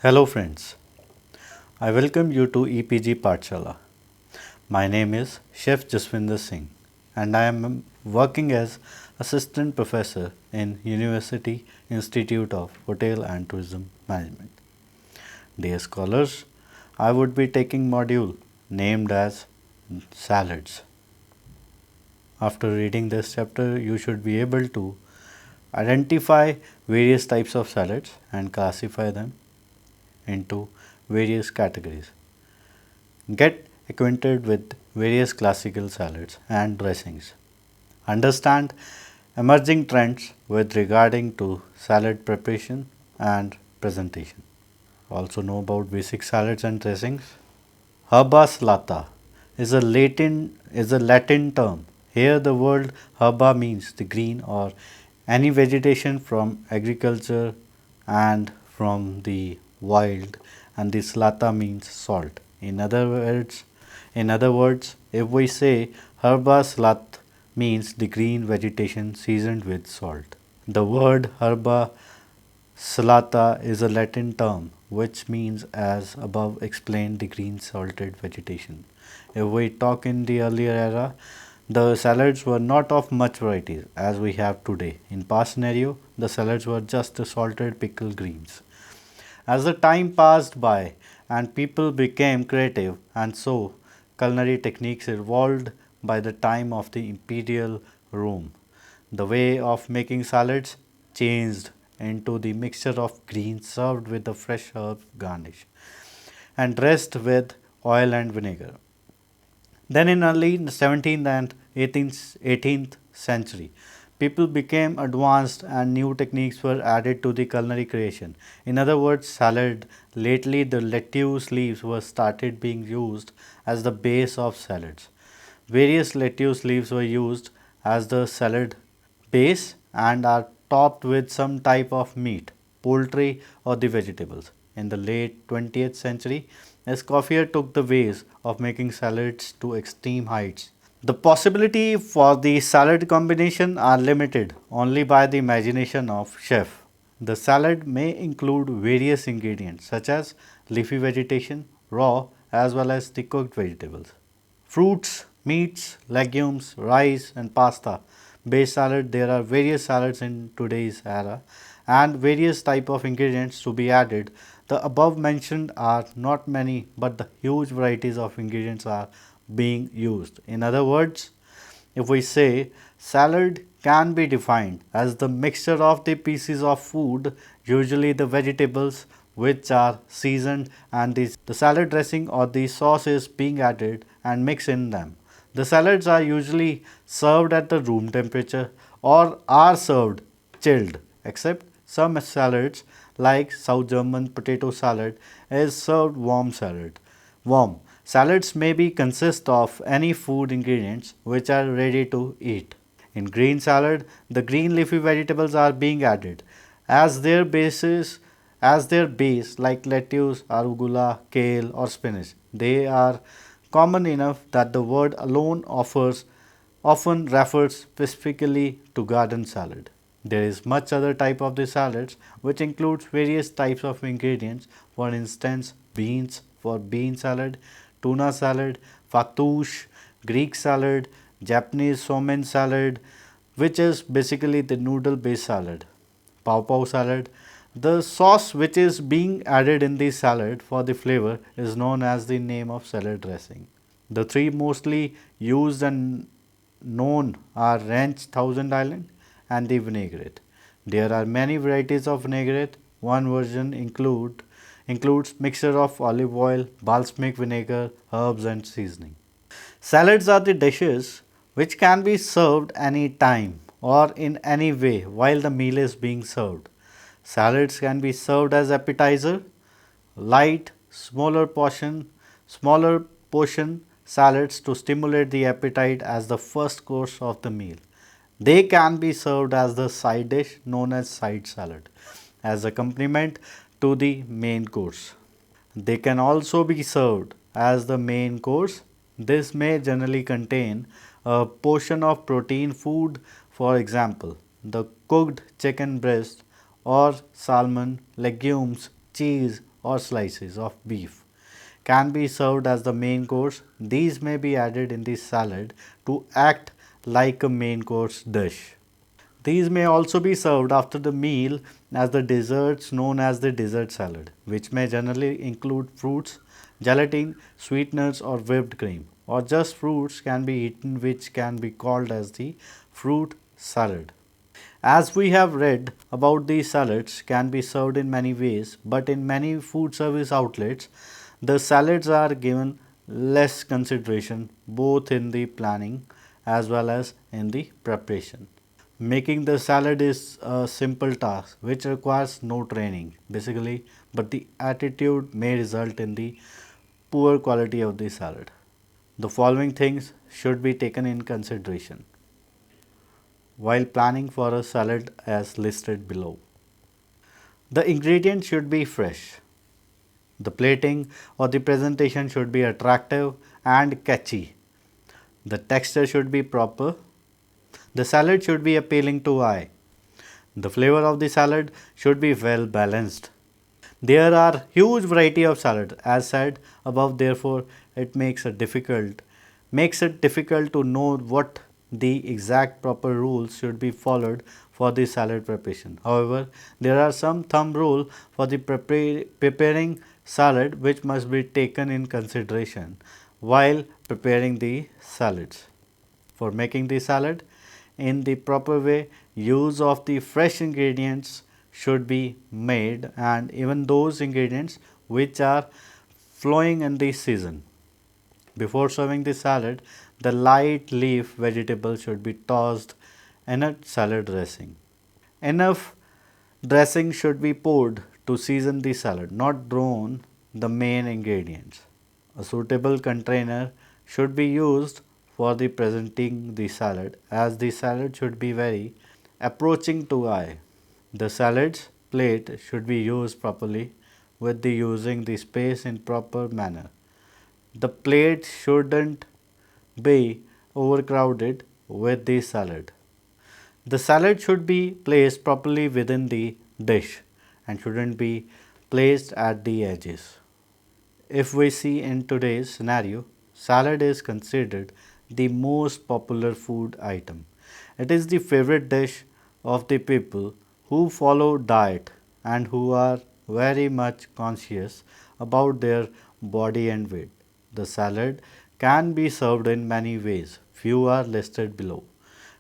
Hello friends, I welcome you to EPG Pathshala. My name is Chef Jaswinder Singh and I am working as Assistant Professor in University Institute of Hotel and Tourism Management. Dear scholars, I would be taking module named as Salads. After reading this chapter, you should be able to identify various types of salads and classify them into various categories. Get acquainted with various classical salads and dressings. Understand emerging trends with regarding to salad preparation and presentation. Also know about basic salads and dressings. Herba salata is a Latin term. Here the word herba means the green or any vegetation from agriculture and from the wild, and the salata means salt. In other words, if we say herba salat means the green vegetation seasoned with salt. The word herba salata is a Latin term which means as above explained the green salted vegetation. If we talk in the earlier era, the salads were not of much varieties as we have today. In past scenario, the salads were just the salted pickled greens. As the time passed by and people became creative, and so culinary techniques evolved by the time of the imperial Rome. The way of making salads changed into the mixture of greens served with the fresh herb garnish and dressed with oil and vinegar. Then in early 17th and 18th century, people became advanced and new techniques were added to the culinary creation. In other words, salad, lately the lettuce leaves were started being used as the base of salads. Various lettuce leaves were used as the salad base and are topped with some type of meat, poultry or the vegetables. In the late 20th century, Escoffier took the ways of making salads to extreme heights. The possibility for the salad combination are limited only by the imagination of chef. The salad may include various ingredients such as leafy vegetation, raw as well as the cooked vegetables. Fruits, meats, legumes, rice and pasta based salad. There are various salads in today's era and various type of ingredients to be added. The above mentioned are not many, but the huge varieties of ingredients are being used. In other words, if we say salad can be defined as the mixture of the pieces of food, usually the vegetables which are seasoned, and the salad dressing or the sauce is being added and mixed in them. The salads are usually served at the room temperature or are served chilled, except some salads like South German potato salad is served warm. Salads may be consist of any food ingredients which are ready to eat. In green salad, the green leafy vegetables are being added as their base like lettuce, arugula, kale or spinach. They are common enough that the word alone offers often refers specifically to garden salad. There is much other type of the salads which includes various types of ingredients, for instance beans for bean salad, tuna salad, fattoush, Greek salad, Japanese somen salad which is basically the noodle based salad, pav pav salad. The sauce which is being added in the salad for the flavor is known as the name of salad dressing. The three mostly used and known are ranch Thousand Island and the vinaigrette. There are many varieties of vinaigrette. One version includes mixture of olive oil, balsamic vinegar, herbs and seasoning. Salads are the dishes which can be served any time or in any way while the meal is being served. Salads can be served as appetizer, light, smaller portion salads to stimulate the appetite as the first course of the meal. They can be served as the side dish known as side salad as accompaniment to the main course. They can also be served as the main course. This may generally contain a portion of protein food, for example, the cooked chicken breast or salmon, legumes, cheese, or slices of beef can be served as the main course. These may be added in the salad to act like a main course dish. These may also be served after the meal as the desserts known as the dessert salad, which may generally include fruits, gelatin, sweeteners or whipped cream, or just fruits can be eaten which can be called as the fruit salad. As we have read about these salads can be served in many ways, but in many food service outlets, the salads are given less consideration both in the planning as well as in the preparation. Making the salad is a simple task which requires no training basically, but the attitude may result in the poor quality of the salad. The following things should be taken in consideration while planning for a salad as listed below. The ingredients should be fresh. The plating or the presentation should be attractive and catchy. The texture should be proper. The salad should be appealing to eye. The flavor of the salad should be well balanced. There are huge variety of salad as said above, therefore it makes it difficult to know what the exact proper rules should be followed for the salad preparation. However, there are some thumb rule for the preparing salad which must be taken in consideration while preparing the salads. For making the salad in the proper way, use of the fresh ingredients should be made, and even those ingredients which are flowing in the season. Before serving the salad, the light leaf vegetable should be tossed in a salad dressing. Enough dressing should be poured to season the salad, not drown the main ingredients. A suitable container should be used for the presenting the salad, as the salad should be very approaching to eye. The salad's plate should be used properly with the using the space in proper manner. The plate shouldn't be overcrowded with the salad. The salad should be placed properly within the dish and shouldn't be placed at the edges. If we see in today's scenario, salad is considered the most popular food item. It is the favorite dish of the people who follow diet and who are very much conscious about their body and weight. The salad can be served in many ways. Few are listed below.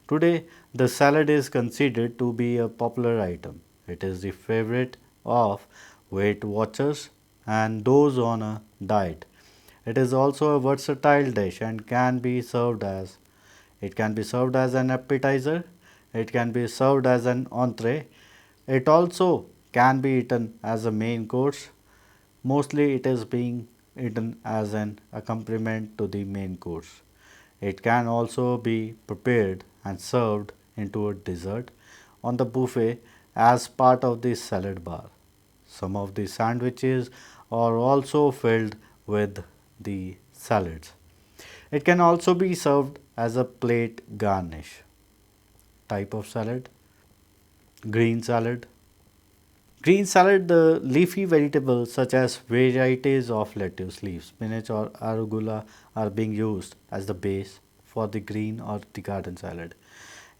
Today, the salad is considered to be a popular item. It is the favorite of Weight Watchers and those on a diet. It is also a versatile dish and can be served as an appetizer, it can be served as an entree, it also can be eaten as a main course. Mostly it is being eaten as an accompaniment to the main course. It can also be prepared and served into a dessert on the buffet as part of the salad bar. Some of the sandwiches are also filled with the salads. It can also be served as a plate garnish. Type of salad: green salad. Green salad, the leafy vegetables such as varieties of lettuce leaves, spinach or arugula are being used as the base for the green or the garden salad.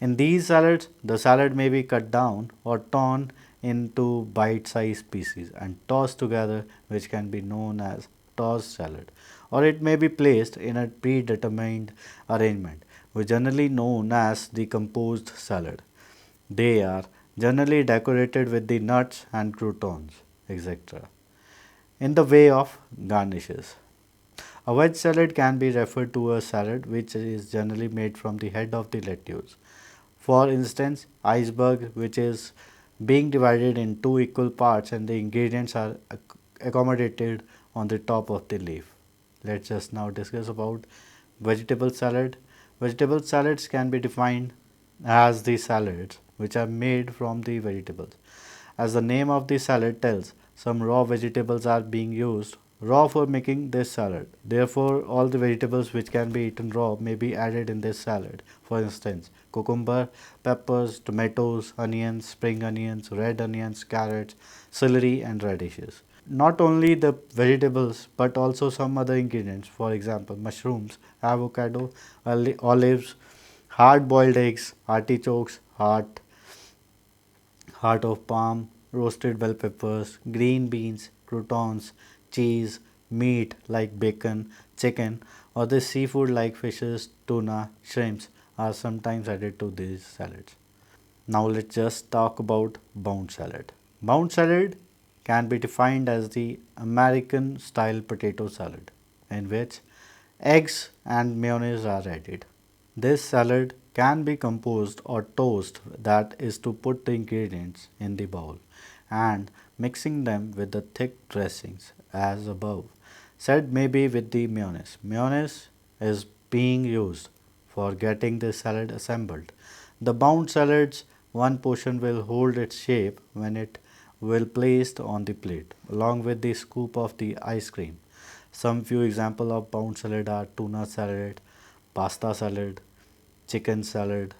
In these salads, the salad may be cut down or torn into bite-sized pieces and tossed together, which can be known as tossed salad, or it may be placed in a predetermined arrangement, which generally known as the composed salad. They are generally decorated with the nuts and croutons, etc. In the way of garnishes, a veg salad can be referred to a salad which is generally made from the head of the lettuce. For instance, iceberg, which is being divided in two equal parts and the ingredients are accommodated on the top of the leaf. Let's just now discuss about vegetable salad. Vegetable salads can be defined as the salads which are made from the vegetables. As the name of the salad tells, some raw vegetables are being used raw for making this salad. Therefore, all the vegetables which can be eaten raw may be added in this salad. For instance, cucumber, peppers, tomatoes, onions, spring onions, red onions, carrots, celery, and radishes. Not only the vegetables but also some other ingredients, for example, mushrooms, avocado, olives, hard boiled eggs, artichokes, heart of palm, roasted bell peppers, green beans, croutons, cheese, meat like bacon, chicken, or the seafood like fishes, tuna, shrimps are sometimes added to these salads. Now let's just talk about bound salad. Bound salad can be defined as the American style potato salad in which eggs and mayonnaise are added. This salad can be composed or toast, that is to put the ingredients in the bowl and mixing them with the thick dressings as above. Said maybe with the mayonnaise. Mayonnaise is being used for getting the salad assembled. The bound salads, one portion will hold its shape when it will placed on the plate along with the scoop of the ice cream. Some few example of bound salad are tuna salad, pasta salad, chicken salad,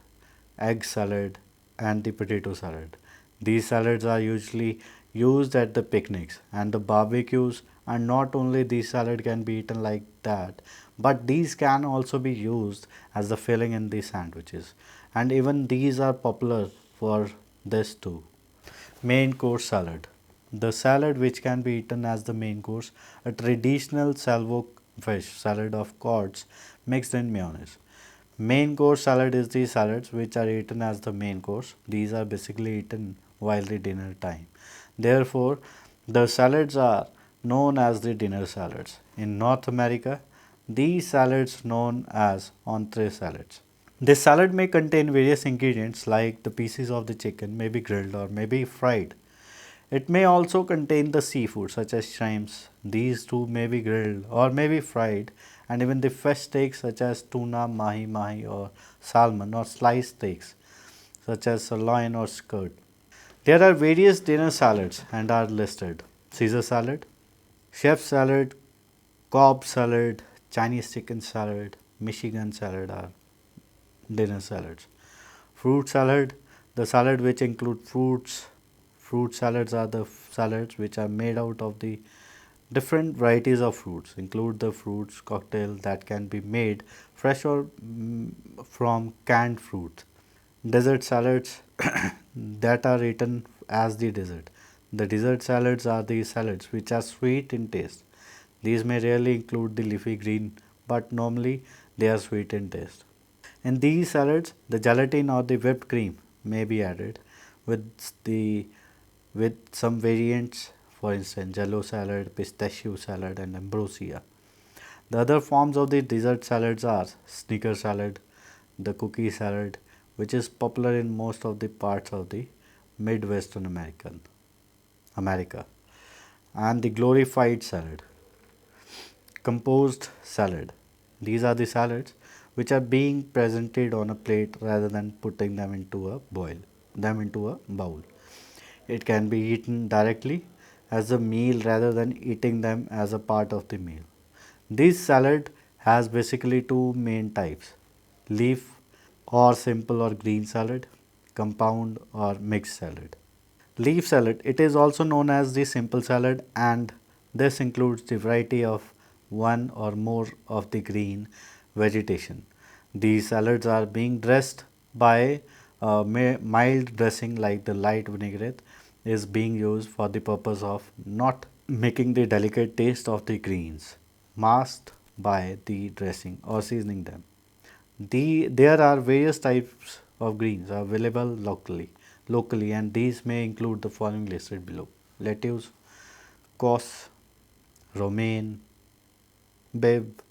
egg salad, and the potato salad. These salads are usually used at the picnics and the barbecues, and not only these salad can be eaten like that, but these can also be used as the filling in the sandwiches, and even these are popular for this too. Main course salad. The salad which can be eaten as the main course, a traditional salvo fish salad of cords mixed in mayonnaise. Main course salad is the salads which are eaten as the main course. These are basically eaten while the dinner time. Therefore, the salads are known as the dinner salads. In North America, these salads known as entree salads. This salad may contain various ingredients like the pieces of the chicken may be grilled or may be fried. It may also contain the seafood such as shrimps. These too may be grilled or may be fried, and even the fish steaks such as tuna, mahi mahi or salmon, or sliced steaks such as sirloin or skirt. There are various dinner salads and are listed: Caesar salad, chef salad, Cobb salad, Chinese chicken salad, Michigan salad are dinner salads. Fruit salad, the salad which include fruits. Fruit salads are the salads which are made out of the different varieties of fruits, include the fruits cocktail that can be made fresh or from canned fruit. Dessert salads that are eaten as the dessert. The dessert salads are the salads which are sweet in taste. These may rarely include the leafy green, but normally they are sweet in taste. In these salads, the gelatin or the whipped cream may be added with the with some variants, for instance, jello salad, pistachio salad, and ambrosia. The other forms of the dessert salads are sneaker salad, the cookie salad, which is popular in most of the parts of the Midwestern America, and the glorified salad, composed salad. These are the salads which are being presented on a plate rather than putting them into a bowl. It can be eaten directly as a meal rather than eating them as a part of the meal. This salad has basically two main types: leaf or simple or green salad, compound or mixed salad. Leaf salad, it is also known as the simple salad, and this includes the variety of one or more of the green vegetation. These salads are being dressed by mild dressing like the light vinaigrette is being used for the purpose of not making the delicate taste of the greens masked by the dressing or seasoning them. There are various types of greens available locally, and these may include the following listed below: lettuce, cos, romaine, bib,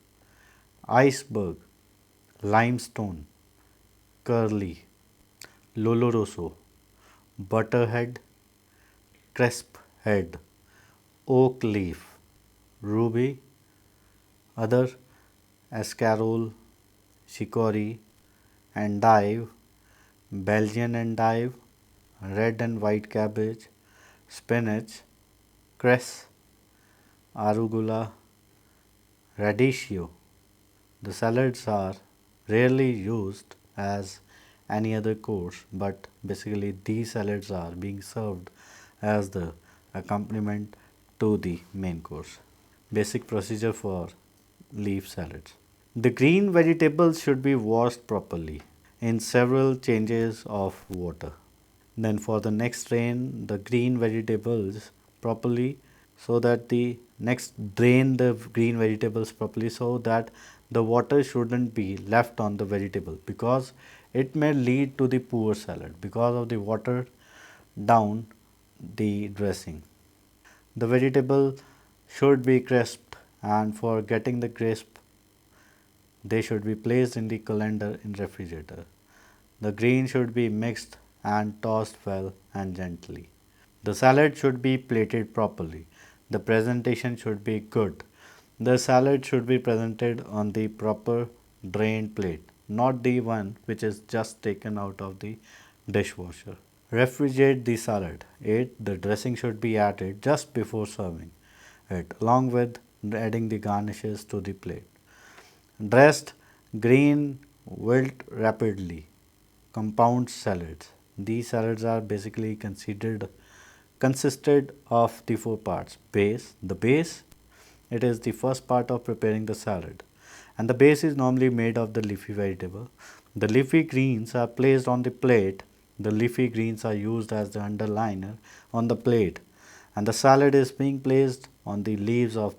iceberg, limestone, curly, loloroso, butterhead, crisp head, oak leaf, ruby, other escarole, chicory, endive, Belgian endive, red and white cabbage, spinach, cress, arugula, radicchio. The salads are rarely used as any other course, but basically these salads are being served as the accompaniment to the main course. Basic procedure for leaf salads. The green vegetables should be washed properly in several changes of water. Then for the next drain the green vegetables properly, so that the next drain the green vegetables properly, so that the water shouldn't be left on the vegetable, because it may lead to the poor salad because of the water down the dressing. The vegetable should be crisped, and for getting the crisp they should be placed in the colander in refrigerator. The green should be mixed and tossed well and gently. The salad should be plated properly. The presentation should be good. The salad should be presented on the proper drained plate, not the one which is just taken out of the dishwasher. Refrigerate the salad. 8. The dressing should be added just before serving it, along with adding the garnishes to the plate. Dressed green wilt rapidly. Compound salads. These salads are basically consisted of the four parts. Base. The base, it is the first part of preparing the salad, and the base is normally made of the leafy vegetable. The leafy greens are placed on the plate. The leafy greens are used as the underliner on the plate, and the salad is being placed on the leaves of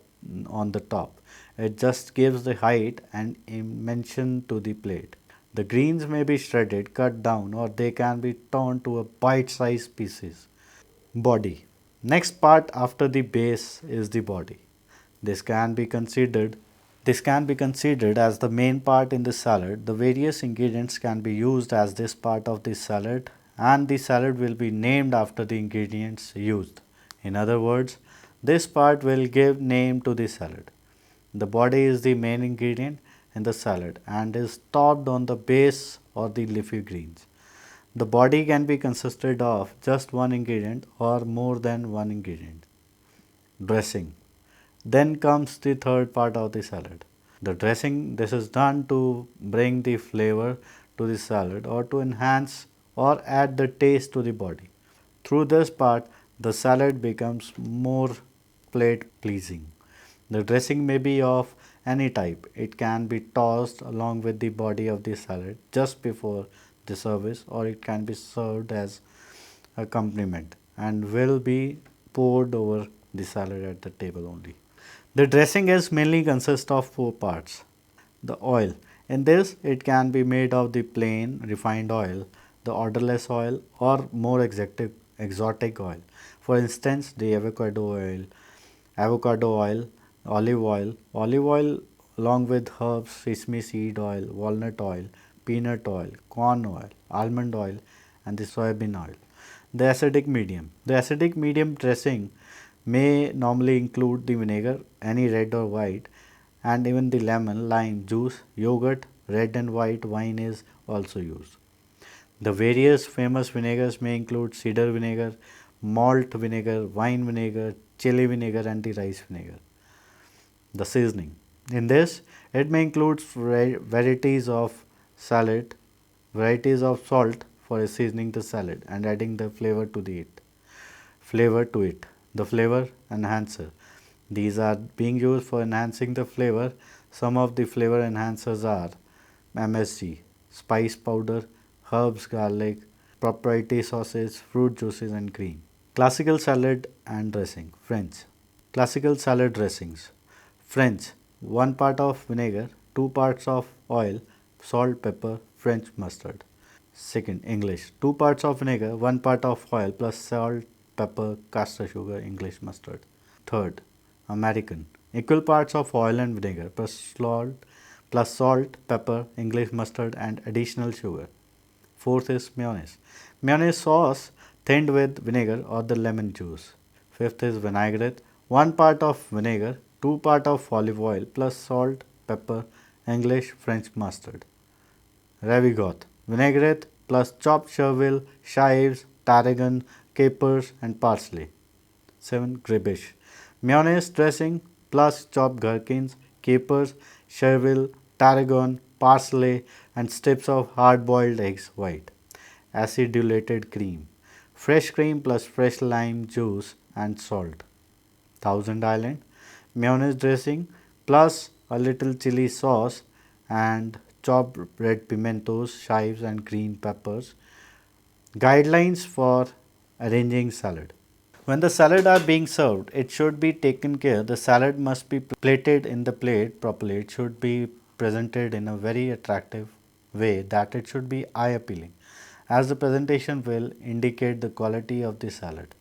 on the top. It just gives the height and dimension to the plate. The greens may be shredded, cut down, or they can be torn to a bite-sized pieces. Body. Next part after the base is the body. This can be considered this can be considered as the main part in the salad. The various ingredients can be used as this part of the salad, and the salad will be named after the ingredients used. In other words, this part will give name to the salad. The body is the main ingredient in the salad and is topped on the base or the leafy greens. The body can be consisted of just one ingredient or more than one ingredient. Dressing. Then comes the third part of the salad. The dressing, this is done to bring the flavor to the salad or to enhance or add the taste to the body. Through this part, the salad becomes more plate pleasing. The dressing may be of any type. It can be tossed along with the body of the salad just before the service, or it can be served as accompaniment and will be poured over the salad at the table only. The dressing is mainly consists of four parts. The oil. In this, it can be made of the plain refined oil, the odorless oil, or more exotic oil. For instance, the avocado oil, olive oil along with herbs, sesame seed oil, walnut oil, peanut oil, corn oil, almond oil, and the soybean oil. The acidic medium. The acidic medium dressing may normally include the vinegar, any red or white, and even the lemon, lime juice, yogurt, red and white wine is also used. The various famous vinegars may include cedar vinegar, malt vinegar, wine vinegar, chili vinegar, and the rice vinegar. The seasoning. In this, it may include varieties of salt for seasoning the salad and adding the flavor to it. The flavor enhancer. These are being used for enhancing the flavor. Some of the flavor enhancers are MSG, spice powder, herbs, garlic, proprietary sauces, fruit juices, and cream. Classical salad and dressing. French. Classical salad dressings. French, 1 part of vinegar, 2 parts of oil, salt, pepper, French mustard. Second, English, 2 parts of vinegar, 1 part of oil plus salt, pepper, caster sugar, English mustard. Third, American, equal parts of oil and vinegar plus salt, pepper, English mustard, and additional sugar. Fourth is mayonnaise. Mayonnaise sauce thinned with vinegar or the lemon juice. Fifth is vinaigrette, 1 part of vinegar, 2 part of olive oil plus salt, pepper, English French mustard. Ravigote, vinaigrette plus chopped chervil, chives, tarragon, capers, and parsley. 7. Gribish, Mayonnaise dressing plus chopped gherkins, capers, chervil, tarragon, parsley, and strips of hard boiled eggs white. Acidulated cream. Fresh cream plus fresh lime juice and salt. Thousand Island. Mayonnaise dressing plus a little chili sauce and chopped red pimentos, chives, and green peppers. Guidelines for arranging salad. When the salad are being served, it should be taken care. The salad must be plated in the plate properly. It should be presented in a very attractive way that it should be eye appealing, as the presentation will indicate the quality of the salad.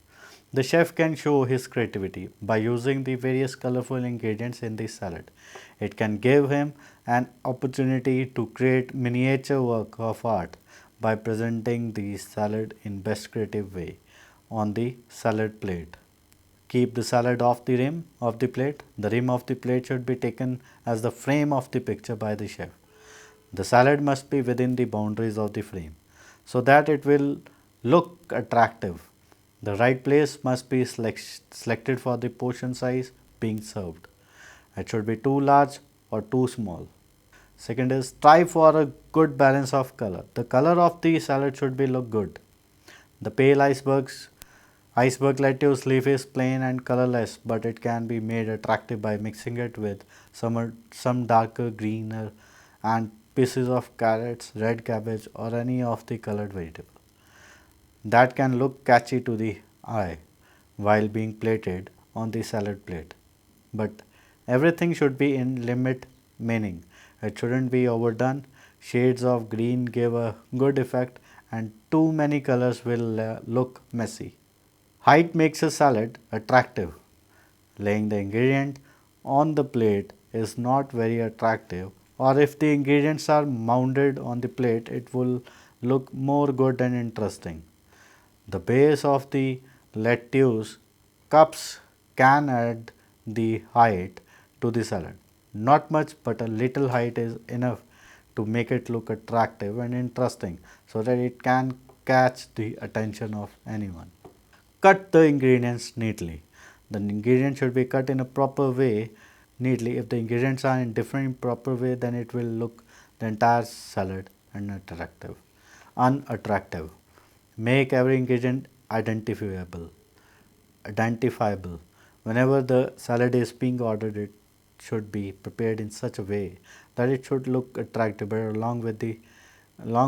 The chef can show his creativity by using the various colorful ingredients in the salad. It can give him an opportunity to create miniature work of art by presenting the salad in best creative way on the salad plate. Keep the salad off the rim of the plate. The rim of the plate should be taken as the frame of the picture by the chef. The salad must be within the boundaries of the frame so that it will look attractive. The right place must be selected for the portion size being served. It should be too large or too small. Second is strive for a good balance of color. The color of the salad should be look good. The pale iceberg lettuce leaf is plain and colorless, but it can be made attractive by mixing it with some darker greener and pieces of carrots, red cabbage or any of the colored vegetable. That can look catchy to the eye while being plated on the salad plate. But everything should be in limit, meaning it shouldn't be overdone. Shades of green give a good effect and too many colors will look messy. Height makes a salad attractive. Laying the ingredient on the plate is not very attractive, or if the ingredients are mounted on the plate, it will look more good and interesting. The base of the lettuce cups can add the height to the salad. Not much, but a little height is enough to make it look attractive and interesting so that it can catch the attention of anyone. Cut the ingredients neatly. The ingredients should be cut in a proper way neatly. If the ingredients are in different proper way, then it will look the entire salad unattractive. Make every ingredient identifiable. Whenever the salad is being ordered, it should be prepared in such a way that it should look attractive. But along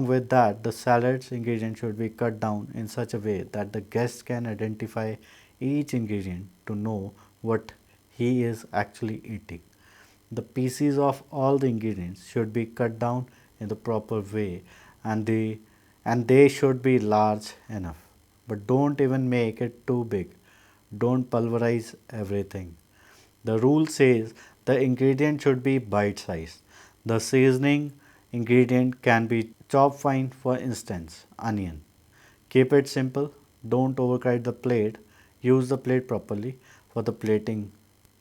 with that, the salad's ingredients should be cut down in such a way that the guest can identify each ingredient to know what he is actually eating. The pieces of all the ingredients should be cut down in the proper way and they should be large enough. But don't even make it too big. Don't pulverize everything. The rule says the ingredient should be bite sized. The seasoning ingredient can be chopped fine, for instance, onion. Keep it simple. Don't overcrowd the plate. Use the plate properly for the plating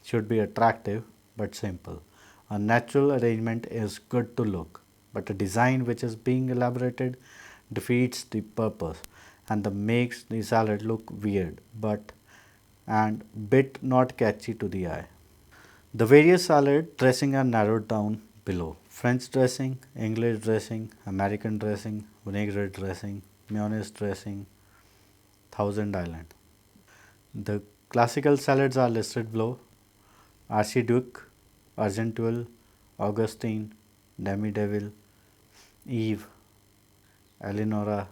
should be attractive but simple. A natural arrangement is good to look, but a design which is being elaborated defeats the purpose and the makes the salad look weird but and bit not catchy to the eye. The various salad dressing are narrowed down below. French dressing, English dressing, American dressing, vinaigrette dressing, mayonnaise dressing, Thousand Island. The classical salads are listed below: Archiduke, Argenteuil, Augustine, Demi Devil, Eve, Eleonora,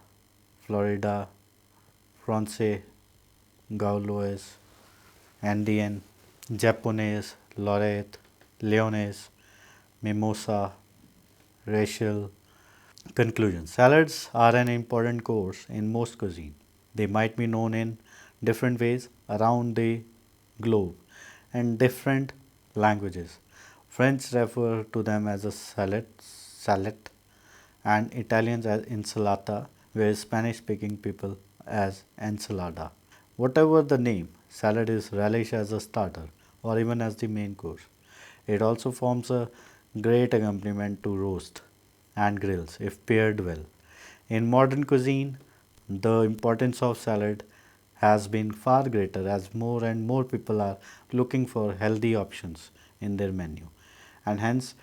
Florida, Francais, Gauloise, Andean, Japonese, Lorette, Lyonnaise, Mimosa, Rachel. Conclusion: salads are an important course in most cuisine. They might be known in different ways around the globe and different languages. French refer to them as a salad, and Italians as insalata, whereas Spanish speaking people as ensalada. Whatever the name, salad is relished as a starter or even as the main course. It also forms a great accompaniment to roast and grills if paired well. In modern cuisine, the importance of salad has been far greater as more and more people are looking for healthy options in their menu, and hence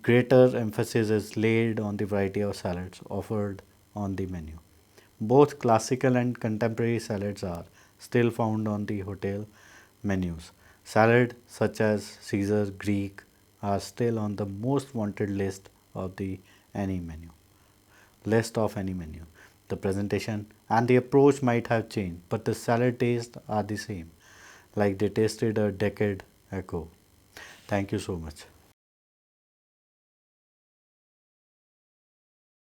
greater emphasis is laid on the variety of salads offered on the menu. Both classical and contemporary salads are still found on the hotel menus. Salad such as Caesar Greek are still on the most wanted any menu list of any menu. The presentation and the approach might have changed, but the salad tastes are the same, like they tasted a decade ago. Thank you so much.